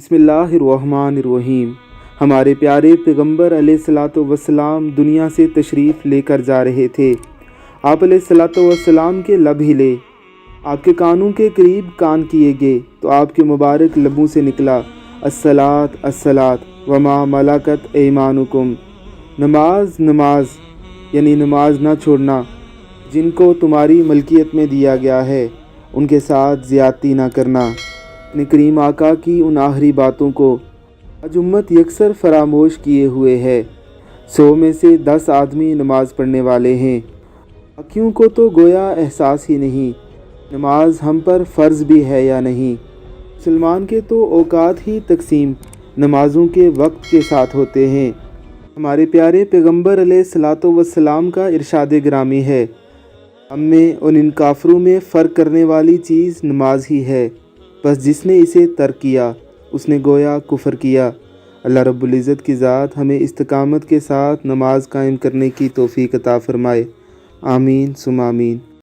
بسم اللہ الرحمن الرحیم۔ ہمارے پیارے پیغمبر علیہ الصلاۃ والسلام دنیا سے تشریف لے کر جا رہے تھے۔ آپ علیہ الصلاۃ والسلام کے لب ہلے، آپ کے کانوں کے قریب کان کیے گئے تو آپ کے مبارک لبوں سے نکلا الصلاۃ الصلاۃ وما ملکت ایمانکم، نماز نماز، یعنی نماز نہ چھوڑنا، جن کو تمہاری ملکیت میں دیا گیا ہے ان کے ساتھ زیادتی نہ کرنا۔ اپنے کریم آقا کی ان آخری باتوں کو آج امت یکسر فراموش کیے ہوئے ہے۔ 100 میں سے 10 آدمی نماز پڑھنے والے ہیں، باقیوں کو تو گویا احساس ہی نہیں نماز ہم پر فرض بھی ہے یا نہیں۔ مسلمان کے تو اوقات ہی تقسیم نمازوں کے وقت کے ساتھ ہوتے ہیں۔ ہمارے پیارے پیغمبر علیہ الصلاۃ والسلام کا ارشاد گرامی ہے، ہم میں اور ان کافروں میں فرق کرنے والی چیز نماز ہی ہے، بس جس نے اسے ترک کیا اس نے گویا کفر کیا۔ اللہ رب العزت کی ذات ہمیں استقامت کے ساتھ نماز قائم کرنے کی توفیق عطا فرمائے، آمین ثم آمین۔